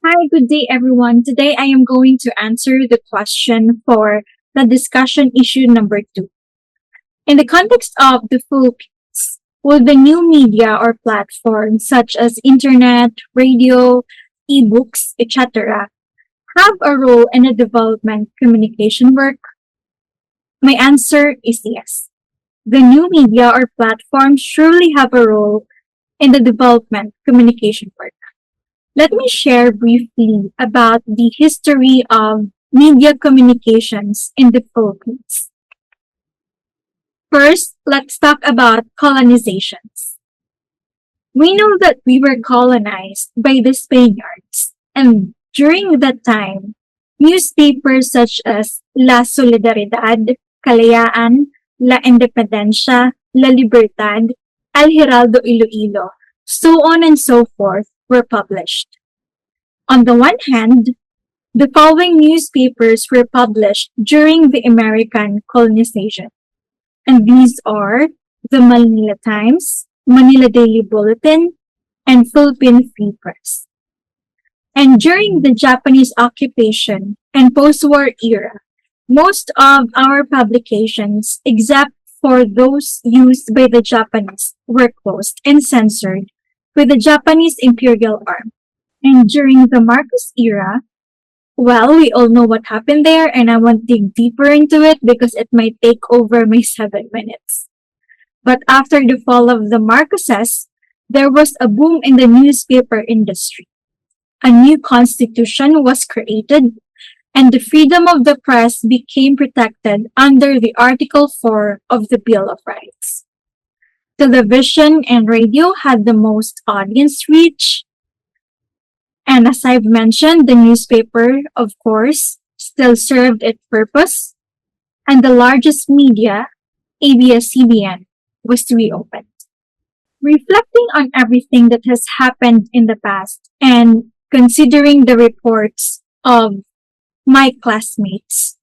Hi, good day everyone. Today I am going to answer the question for the discussion issue number 2. In the context of the Philippines, will the new media or platforms such as internet, radio, ebooks, etc. have a role in the development communication work? My answer is yes. The new media or platforms surely have a role in the development communication work. Let me share briefly about the history of media communications in the Philippines. First, let's talk about colonizations. We know that we were colonized by the Spaniards, and during that time, newspapers such as La Solidaridad, Kalayaan, La Independencia, La Libertad, El Heraldo Iloilo, so on and so forth, were published. On the one hand, the following newspapers were published during the American colonization, and these are the Manila Times, Manila Daily Bulletin, and Philippine Free Press. And during the Japanese occupation and post-war era, most of our publications, except for those used by the Japanese, were closed and censored with the Japanese imperial arm. And during the Marcos era, well, we all know what happened there, and I won't dig deeper into it because it might take over my 7 minutes. But after the fall of the Marcoses, there was a boom in the newspaper industry. A new constitution was created, and the freedom of the press became protected under the Article 4 of the Bill of Rights. Television and radio had the most audience reach, and as I've mentioned, the newspaper, of course, still served its purpose, and the largest media, ABS-CBN, was reopened. Reflecting on everything that has happened in the past and considering the reports of my classmates,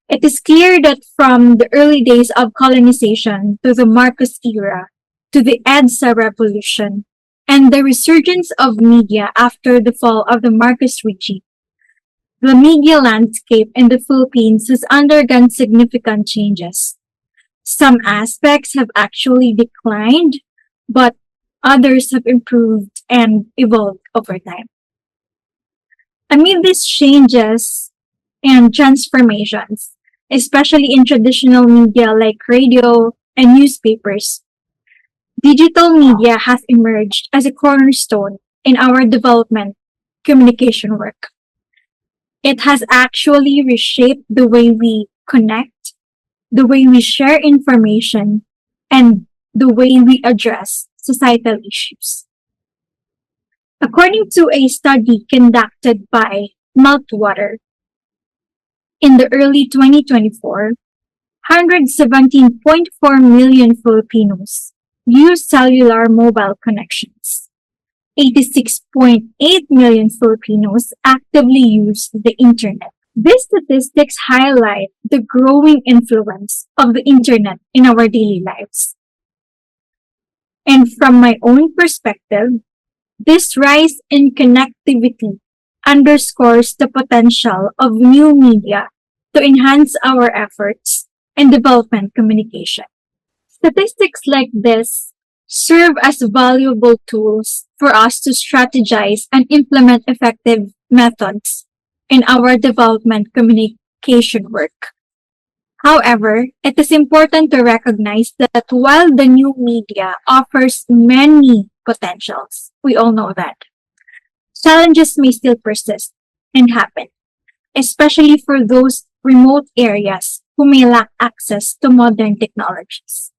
it is clear that from the early days of colonization to the Marcos era to the EDSA revolution and the resurgence of media after the fall of the Marcos regime, the media landscape in the Philippines has undergone significant changes. Some aspects have actually declined, but others have improved and evolved over time. Amid these changes and transformations, especially in traditional media like radio and newspapers, digital media has emerged as a cornerstone in our development communication work. It has actually reshaped the way we connect, the way we share information, and the way we address societal issues. According to a study conducted by Meltwater, in the early 2024, 117.4 million Filipinos use cellular mobile connections. 86.8 million Filipinos actively use the internet. These statistics highlight the growing influence of the internet in our daily lives. And from my own perspective, this rise in connectivity underscores the potential of new media to enhance our efforts in development communication. Statistics like this serve as valuable tools for us to strategize and implement effective methods in our development communication work. However, it is important to recognize that while the new media offers many potentials, we all know that, challenges may still persist and happen, especially for those remote areas who may lack access to modern technologies.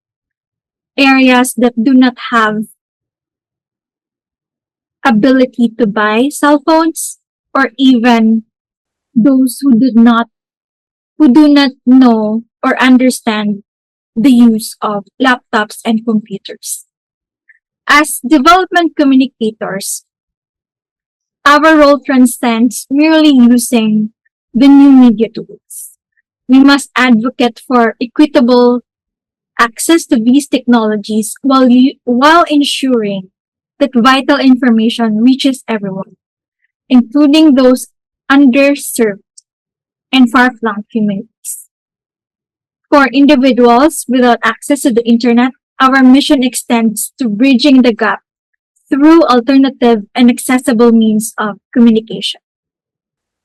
Areas that do not have ability to buy cell phones, or even those who do not know or understand the use of laptops and computers. As development communicators, our role transcends merely using the new media tools. We must advocate for equitable access to these technologies while ensuring that vital information reaches everyone. including those underserved and far-flung communities. For individuals without access to the internet, our mission extends to bridging the gap through alternative and accessible means of communication.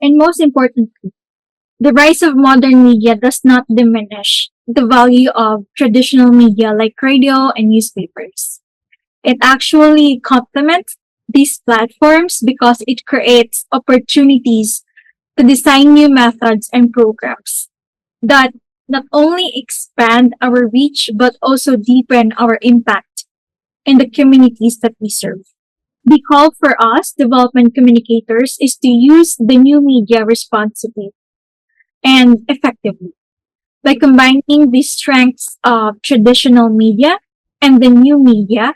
And most importantly, the rise of modern media does not diminish the value of traditional media like radio and newspapers. It actually complements these platforms because it creates opportunities to design new methods and programs that not only expand our reach but also deepen our impact in the communities that we serve. The call for us, development communicators, is to use the new media responsibly and effectively. By combining the strengths of traditional media and the new media,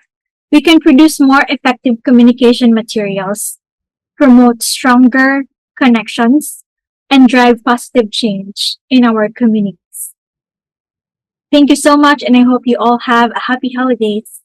we can produce more effective communication materials, promote stronger connections, and drive positive change in our communities. Thank you so much, and I hope you all have a happy holidays.